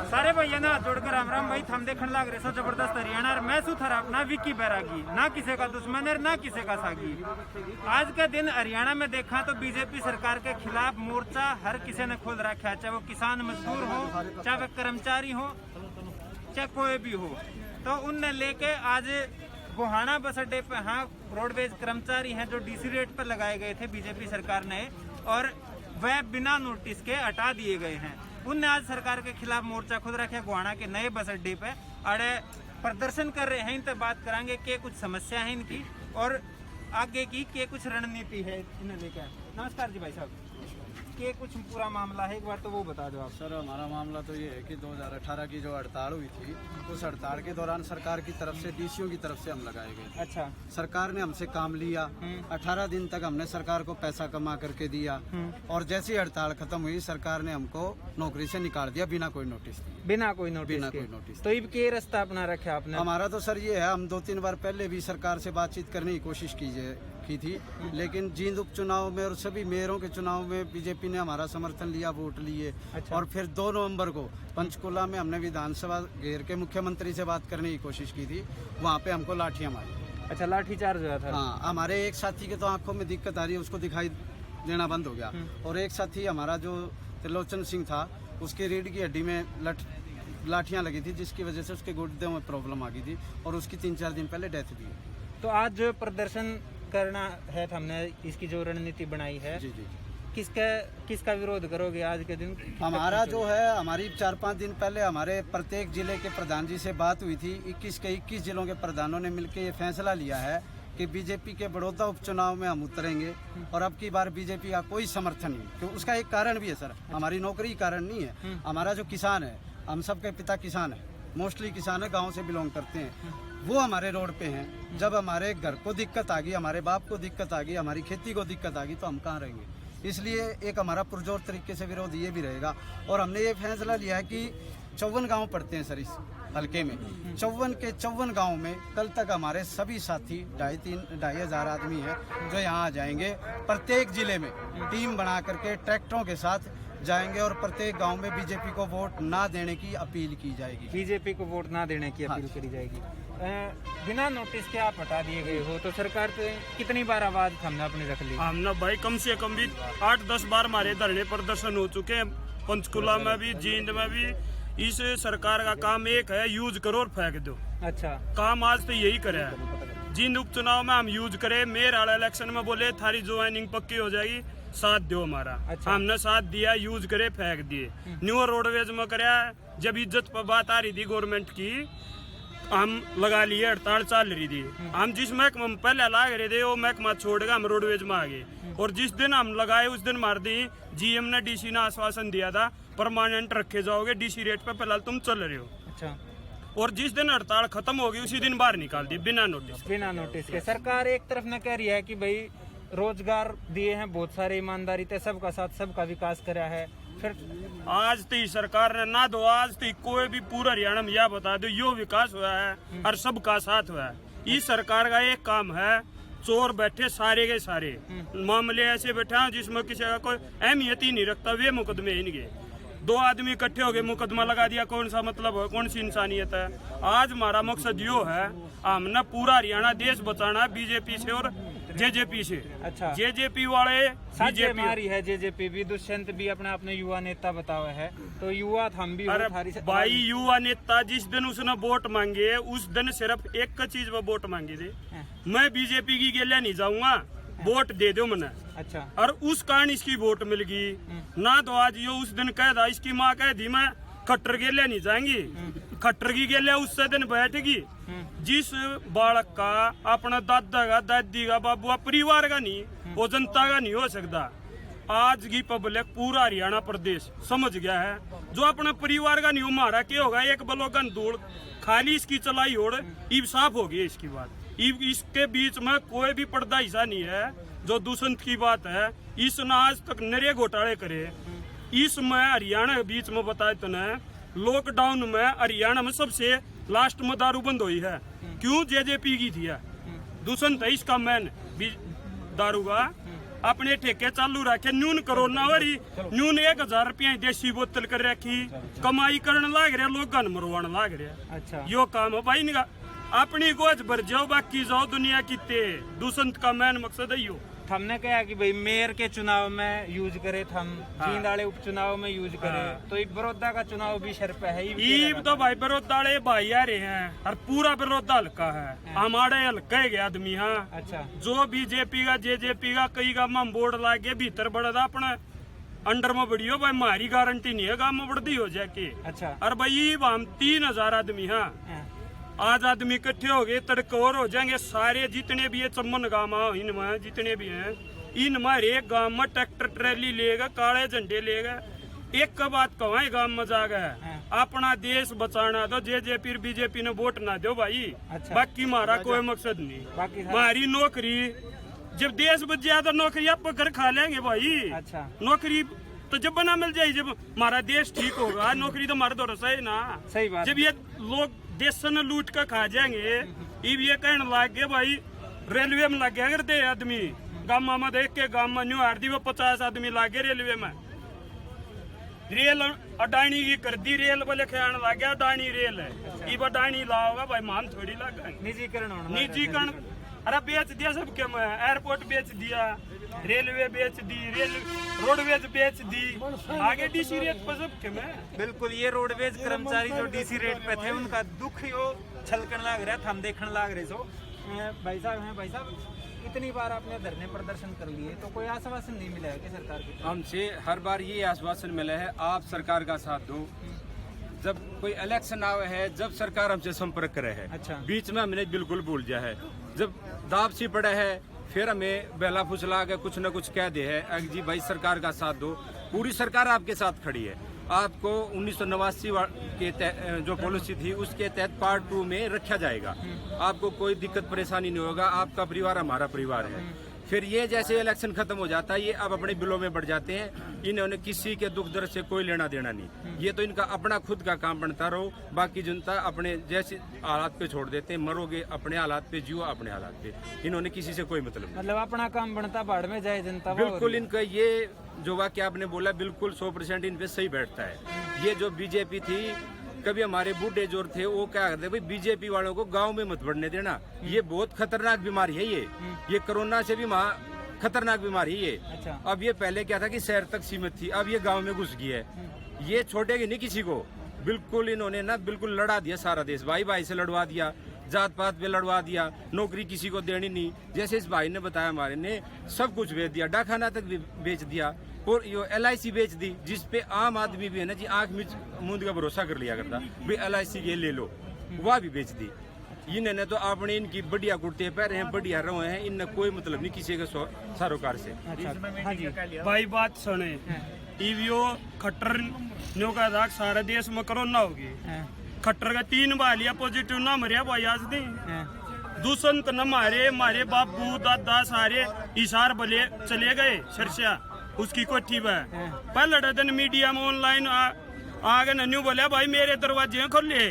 सारे भैया ना जोड़कर राम राम भाई थम देखने लग रहे सो जबरदस्त हरियाणा और मैं सुथरा अपना विक्की बैरागी ना किसी का दुश्मन है ना किसी का सागी। आज के दिन हरियाणा में देखा तो बीजेपी सरकार के खिलाफ मोर्चा हर किसी ने खोल रखा है, चाहे वो किसान मजदूर हो, चाहे वो कर्मचारी हो, चाहे कोई भी हो। तो उनने लेके आज गोहाना बस अड्डे पे हाँ रोडवेज कर्मचारी हैं जो डीसी रेट पर लगाए गए थे बीजेपी सरकार ने, और वह बिना नोटिस के हटा दिए गए हैं। उनने आज सरकार के खिलाफ मोर्चा खुद रखे गोहाना के नए बस अड्डे पे अड़े प्रदर्शन कर रहे हैं। इन पर बात करांगे कि कुछ समस्या है इनकी और आगे की के कुछ रणनीति है इन्हें लेकर। नमस्कार जी भाई साहब, के कुछ पूरा मामला है एक बार तो वो बता दो आप। सर हमारा मामला तो ये है कि 2018 की जो हड़ताल हुई थी उस हड़ताल के दौरान सरकार की तरफ से डीसीओ की तरफ से हम लगाए गए। अच्छा। सरकार ने हमसे काम लिया, 18 दिन तक हमने सरकार को पैसा कमा करके दिया और जैसी हड़ताल खत्म हुई सरकार ने हमको नौकरी से निकाल दिया बिना कोई नोटिस। बिना कोई नोटिस। तो अब के रास्ता अपना रखा आपने? हमारा तो सर ये है, हम 2-3 बार पहले भी सरकार से बातचीत करने की कोशिश की थी, लेकिन जींद उपचुनाव में और सभी मेयरों के चुनाव में बीजेपी ने हमारा समर्थन लिया, वोट लिए। अच्छा। और फिर 2 नवंबर को पंचकुला में हमने विधानसभा घेर के मुख्यमंत्री से बात करने की कोशिश की थी, वहाँ पे हमको लाठियां मारी। अच्छा, लाठी चार्ज हुआ था? हाँ, हमारे एक साथी के तो आंखों में दिक्कत आ रही है, उसको दिखाई देना बंद हो गया। और एक साथी हमारा जो त्रिलोचन सिंह था, उसके रीढ़ की हड्डी में लाठियां लगी थी, जिसकी वजह से उसके गुर्दे में प्रॉब्लम आ गई थी और उसकी 3-4 दिन पहले डेथ भी। तो आज जो प्रदर्शन करना है हमने इसकी जो रणनीति बनाई है, जी जी, किसका विरोध करोगे आज के दिन? हमारा जो है, हमारी 4-5 दिन पहले हमारे प्रत्येक जिले के प्रधान जी से बात हुई थी। 21 के 21 जिलों के प्रधानों ने मिलकर ये फैसला लिया है कि बीजेपी के बड़ौदा उपचुनाव में हम उतरेंगे और अब की बार बीजेपी का कोई समर्थन नहीं। क्यों? उसका एक कारण भी है सर, हमारी नौकरी कारण नहीं है। हमारा जो किसान है, हम सबके पिता किसान है, मोस्टली किसान है, गाँव से बिलोंग करते हैं, वो हमारे रोड पे हैं। जब हमारे घर को दिक्कत आ गई, हमारे बाप को दिक्कत आ गई, हमारी खेती को दिक्कत आ गई, तो हम कहाँ रहेंगे? इसलिए एक हमारा पुरजोर तरीके से विरोध ये भी रहेगा। और हमने ये फैसला लिया है कि 54 गांव पड़ते हैं सर इस हल्के में, 54 के 54 गांव में कल तक हमारे सभी साथी 2,500 आदमी हैं जो यहाँ आ जाएंगे। प्रत्येक जिले में टीम बना करके ट्रैक्टरों के साथ जाएंगे और प्रत्येक गांव में बीजेपी को वोट ना देने की अपील की जाएगी। बीजेपी को वोट ना देने की अपील करी जाएगी। बिना नोटिस के आप हटा दिए गए हो, तो सरकार पे कितनी बार आवाज हमने अपनी रख ली? हमने भाई कम से कम भी 8-10 बार हमारे धरने प्रदर्शन हो चुके हैं, पंचकुला में भी, जींद में भी। इस सरकार का काम एक है, यूज करो और फेंक दो। अच्छा। काम आज तो यही करे है। जींद उपचुनाव में हम यूज करे, मेयर वाला इलेक्शन में बोले थारी ज्वाइनिंग पक्की हो जाएगी, साथ दो हमारा। अच्छा। हमने साथ दिया, यूज करे, फेंक दिए। न्यू रोडवेज में कराया, जब इज्जत पर बात आ रही थी गवर्नमेंट की, हम लगा लिए, हड़ताल चल रही थी। हम जिस महकमा में पहले लाग रहे थे वो महकमा छोड़कर हम रोडवेज में आ गए। और जिस दिन हम लगाए उस दिन मार दी, जीएम ने, डीसी ने आश्वासन दिया था परमानेंट रखे जाओगे, डीसी रेट पे फिलहाल तुम चल रहे हो। अच्छा। और जिस दिन हड़ताल खत्म होगी उसी दिन बाहर निकाल दी बिना नोटिस के। सरकार एक तरफ ने कह रही है कि भाई रोजगार दिए हैं बहुत सारे, ईमानदारी से सबका साथ सबका विकास करा है, फिर आज तो सरकार ने ना दो, आज तो कोई भी पूरा हरियाणा में यह बता दो यो विकास हुआ है और सबका साथ हुआ है। इस सरकार का एक काम है, चोर बैठे सारे के सारे मामले ऐसे बैठे हैं जिसमें किसी का कोई अहमियत ही नहीं रखता, वे मुकदमे इनके 2 आदमी इकट्ठे हो गए, मुकदमा लगा दिया, कौन सा मतलब है, कौन सी इंसानियत है? आज हमारा मकसद यो है, हमने पूरा हरियाणा देश बचाना है बीजेपी से और जेजेपी से। अच्छा। जेजेपी वाले हमारी है, जेजेपी भी, दुष्यंत भी अपने अपने युवा नेता बतावा है, तो युवा हम भी। अरे भाई, युवा नेता जिस दिन उसने वोट मांगे उस दिन सिर्फ एक चीज में वोट मांगे थे, मैं बीजेपी की गेले नहीं जाऊंगा, वोट दे दो मैंने। अच्छा। और उस कारण इसकी वोट मिल गई ना। तो आज यो उस दिन कह था, इसकी माँ कह दी मैं खट्टर गेले नहीं जाएंगी, खट्टर की गेले उससे दिन बैठेगी। जिस बालक का अपना दादा का, दादी का, बाबू परिवार का नहीं, वो जनता का नहीं हो सकता। आज की पब्लिक पूरा हरियाणा प्रदेश समझ गया है, जो अपने परिवार का नहीं हो मारा क्या होगा, एक बलोगन धूल खाली इसकी चलाई ओढ़ इब साफ हो गई इसकी बात। इब इसके बीच में कोई भी पर्दा हिस्सा नहीं है। जो दुष्यंत की बात है, इसने आज तक नरे घोटाले करे। इसमें हरियाणा के बीच में बताए तो न, लॉकडाउन में हरियाणा में सबसे लास्ट में दारू बंद हुई है। क्यों? जेजेपी की थी। दुष्यंत है इसका मैन दारू का, अपने ठेके चालू रखे, न्यून कोरोना हो रही, न्यून 1000 रुपया देसी बोतल कर रखी, कमाई करने लाग रहा, लोग मरवाने लाग रहा। अच्छा यो काम है भाई इनका, अपनी गोज भर जाओ बाकी जाओ दुनिया की ते दूसंत का मैन मकसद है यो। हमने कहा कि भाई मेयर के चुनाव में यूज करे, हम जींद वाले उपचुनाव में यूज करे, तो एक बड़ौदा का चुनाव भी शर पे है ही। तो भाई बड़ौदा वाले भाई आ रहे हैं और पूरा बड़ौदा हल्का है, हमारे हल्का है आदमी। हाँ अच्छा, जो बीजेपी का जेजेपी का कई गाँव में बोर्ड लागे भीतर बढ़ा अपने अंडर में बढ़ियो भाई, हमारी गारंटी नहीं है गाँव में बढ़ती हो जाके। अच्छा, और भाई हम 3000 आदमी। हाँ आज आदमी इकट्ठे हो गए, तड़कोर हो जाएंगे सारे जितने भी है चम्मन गाँव इनमें जितने भी हैं, इनमें एक गाँव में ट्रैक्टर ट्रैली लेगा, काले झंडे लेगा। एक का बात कहा गाँव में जागा है, अपना देश बचाना दो, जेजेपी बीजेपी ने वोट ना दो भाई। अच्छा। बाकी हमारा कोई मकसद नहीं, हमारी नौकरी जब देश बच जाए तो नौकरी आप घर खा लेंगे भाई। अच्छा, नौकरी तो जब बना मिल जाए, जब हमारा देश ठीक होगा, नौकरी तो हमारा भरोसा है ना। सही बात। जब ये लोग देश ने लूट कर खा जाएंगे, ये कहने लग गए भाई रेलवे में लग गया करते आदमी, गाँव में देख के गाँव में न्यू हार दी वो 50 आदमी लग गए रेलवे में, रेल अडानी की कर दी, रेल वाले खाने लग गया अडानी रेल है। ये अडानी लाओगा भाई, मान थोड़ी लगा निजीकरण। अरे बेच दिया सबके में, एयरपोर्ट बेच दिया, रेलवे बेच दी, रोडवेज बेच दी, आगे डीसी रेट पर सबके में। बिल्कुल, ये रोडवेज कर्मचारी जो डीसी रेट पे थे उनका दुख यो छलकन लाग रहा था, हम देखने लाग रहे। सो भाई साहब हैं, भाई साहब इतनी बार आपने धरने प्रदर्शन कर लिए तो कोई आश्वासन नहीं मिला है कि सरकार की? हमसे हर बार ये आश्वासन मिला है, आप सरकार का साथ दो। जब कोई इलेक्शन आवे है, जब सरकार हमसे संपर्क करे है। अच्छा। बीच में हमने बिल्कुल भूल जाए है, जब दाब सी पड़े है फिर हमें बेला फुसला के कुछ न कुछ कह दे है जी भाई सरकार का साथ दो। पूरी सरकार आपके साथ खड़ी है। आपको 1989 के जो पॉलिसी थी उसके तहत पार्ट 2 में रखा जाएगा, आपको कोई दिक्कत परेशानी नहीं होगा, आपका परिवार हमारा परिवार है। फिर ये जैसे इलेक्शन खत्म हो जाता है, ये अब अपने बिलों में बढ़ जाते हैं। इन्होंने किसी के दुख दर्द से कोई लेना देना नहीं, ये तो इनका अपना खुद का काम बनता रहो, बाकी जनता अपने जैसे हालात पे छोड़ देते हैं। मरोगे अपने हालात पे, जियो अपने हालात पे, इन्होंने किसी से कोई मतलब नहीं। मतलब अपना काम बनता बाढ़ में जाए जनता। बिल्कुल, इनका ये जो वाक्य आपने बोला बिल्कुल 100% इन पे सही बैठता है। ये जो बीजेपी थी, कभी हमारे बूढ़े जो थे वो क्या करते भाई बीजेपी वालों को गांव में मत बढ़ने देना, ये बहुत खतरनाक बीमारी है। ये कोरोना से भी खतरनाक बीमारी है ये। अच्छा। अब ये पहले क्या था कि शहर तक सीमित थी, अब ये गांव में घुस गई है। ये छोड़ेगी नहीं किसी को। बिल्कुल इन्होंने ना बिल्कुल लड़ा दिया सारा देश, भाई भाई से लड़वा दिया, जात पात पे लड़वा दिया, नौकरी किसी को देनी नहीं। जैसे इस भाई ने बताया, हमारे ने सब कुछ बेच दिया, डाकखाना तक भी बेच दिया, और ये LIC बेच दी, जिसपे आम आदमी भी है ना जी आंख में मूंद का भरोसा कर लिया करता भाई LIC ये ले लो, वह भी बेच दी। इन्होंने तो आपने इनकी बढ़िया कुर्ते पहने हैं, बढ़िया रहे हैं, इनने कोई मतलब नहीं किसी के सरोकार से। अच्छा, हाँ जी भाई बात सुने, टीवीओ खट्टर न्यू का दाग सारे देश में कोरोना होगी, खट्टर का 3 बालिया पॉजिटिव ना मरिया भाई आज दिन दूसंत न मारे बापू दादा सारे इशार बले चले गए सरसिया उसकी कोठी में। पहले दिन मीडिया में ऑनलाइन आगे न्यू बोले भाई मेरे दरवाजे खोले,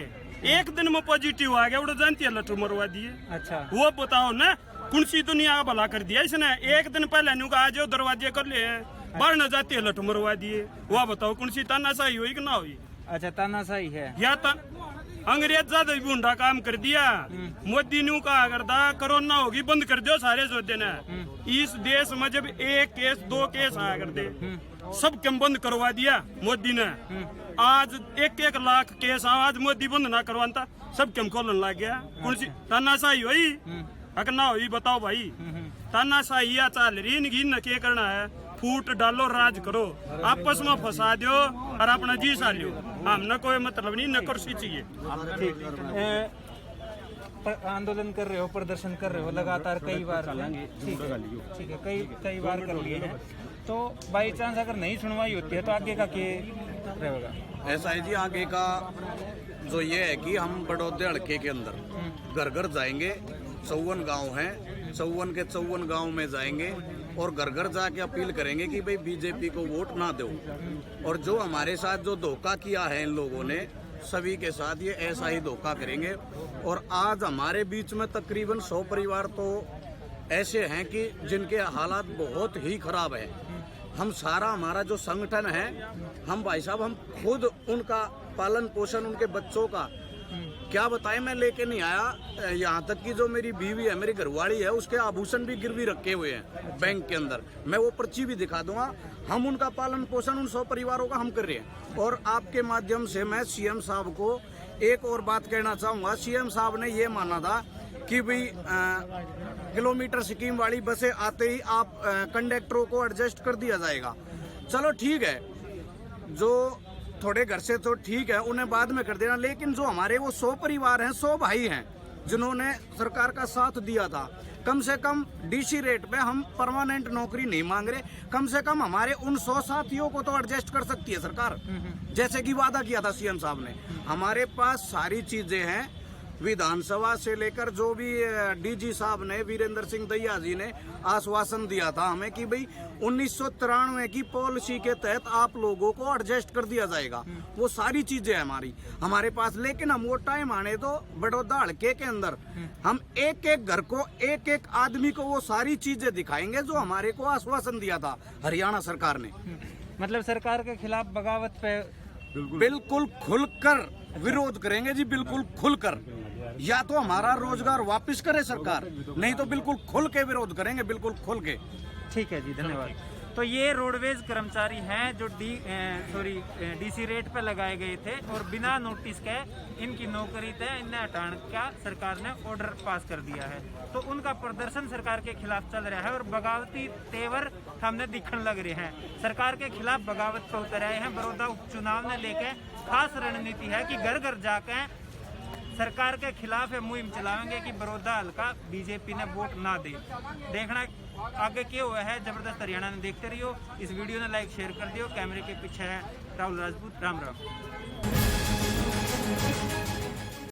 एक दिन में पॉजिटिव आ गया, उड़ जानती है लट्ठू मरवा दिए। अच्छा, वो बताओ ना कौन सी दुनिया का भला कर दिया इसने। एक दिन पहले न्यू का आज दरवाजे कर ले, बाहर न जाती है लट्ठू मरवा दिए। वो बताओ कौन सी तानाशाही हुई कि ना हुई? अच्छा, तानाशाही है या अंग्रेज ज्यादा बूढ़ा काम कर दिया। मोदी ने कहा करता कोरोना होगी बंद कर दो सारे सौदे ने। इस देश में जब 1 केस 2 केस आया करते, सब कम बंद करवा दिया मोदी ने। आज 1-1 लाख केस आज मोदी बंद ना करवाता, सब कम खोलने लग गया। कौन सी तानाशाही हुई अगर ना हुई बताओ भाई? तानाशाही चाल रही न क्या करना है, फूट डालो राज करो, आपस में फंसा दो और अपना जी सा लो, हमने कोई मतलब नहीं, न कुर्सी चाहिए। आंदोलन कर रहे हो, प्रदर्शन कर रहे हो लगातार कई बार, ठीक है, कई बार कर लिए हैं, तो बाई चांस अगर नहीं सुनवाई होती है तो आगे का क्या रहेगा? ऐसा है जी, आगे का जो ये है कि हम बड़ौदे हड़के के अंदर घर घर जाएंगे। 54 गांव हैं, 54 के 54 गांव में जाएंगे और घर घर जाके अपील करेंगे कि भाई बीजेपी को वोट ना दो। और जो हमारे साथ जो धोखा किया है इन लोगों ने, सभी के साथ ये ऐसा ही धोखा करेंगे। और आज हमारे बीच में तकरीबन 100 परिवार तो ऐसे हैं कि जिनके हालात बहुत ही खराब है। हम सारा हमारा जो संगठन है, हम भाई साहब हम खुद उनका पालन पोषण, उनके बच्चों का क्या बताएं, मैं लेके नहीं आया। यहाँ तक कि जो मेरी बीवी है, मेरी घरवाली है, उसके आभूषण भी गिरवी रखे हुए हैं बैंक के अंदर। मैं वो पर्ची भी दिखा दूंगा। हम उनका पालन पोषण उन 100 परिवारों का हम कर रहे हैं। और आपके माध्यम से मैं सीएम साहब को एक और बात कहना चाहूँगा। सीएम साहब ने ये माना था कि भाई किलोमीटर स्कीम वाली बसें आते ही आप कंडक्टरों को एडजस्ट कर दिया जाएगा। चलो ठीक है, जो थोड़े घर से तो ठीक है, उन्हें बाद में कर देना, लेकिन जो हमारे वो 100 परिवार हैं, 100 भाई हैं जिन्होंने सरकार का साथ दिया था, कम से कम डीसी रेट पे हम परमानेंट नौकरी नहीं मांग रहे, कम से कम हमारे उन 100 साथियों को तो एडजस्ट कर सकती है सरकार, जैसे कि वादा किया था सीएम साहब ने। हमारे पास सारी चीजें हैं, विधानसभा से लेकर जो भी डीजी साहब ने, वीरेंद्र सिंह दैया जी ने आश्वासन दिया था हमें कि भाई 1993 की पॉलिसी के तहत आप लोगों को एडजस्ट कर दिया जाएगा। वो सारी चीजें हमारे पास, लेकिन हम वो टाइम आने तो बड़ौदा हल्के के अंदर हम एक एक घर को, एक एक आदमी को वो सारी चीजें दिखाएंगे जो हमारे को आश्वासन दिया था हरियाणा सरकार ने। मतलब सरकार के खिलाफ बगावत पे बिल्कुल खुलकर विरोध करेंगे जी, बिल्कुल खुलकर। या तो हमारा रोजगार वापस करे सरकार, नहीं तो बिल्कुल खुल के विरोध करेंगे, बिल्कुल खुल के। ठीक है जी, धन्यवाद। तो ये रोडवेज कर्मचारी हैं जो डीसी रेट पे लगाए गए थे और बिना नोटिस के इनकी नौकरी तय इन्हें हटाने का सरकार ने ऑर्डर पास कर दिया है। तो उनका प्रदर्शन सरकार के खिलाफ चल रहा है और बगावती तेवर हमने दिखने लग रहे हैं। सरकार के खिलाफ बगावत पे उतर आए हैं। बड़ौदा उपचुनाव ने लेके खास रणनीति है कि घर घर जाके सरकार के खिलाफ मुहिम चलाएंगे कि बड़ौदा हल्का बीजेपी ने वोट ना दे। देखना आगे क्या हुआ है। जबरदस्त हरियाणा ने देखते रहियो। इस वीडियो ने लाइक शेयर कर दियो। कैमरे के पीछे है राहुल राजपूत। राम राम।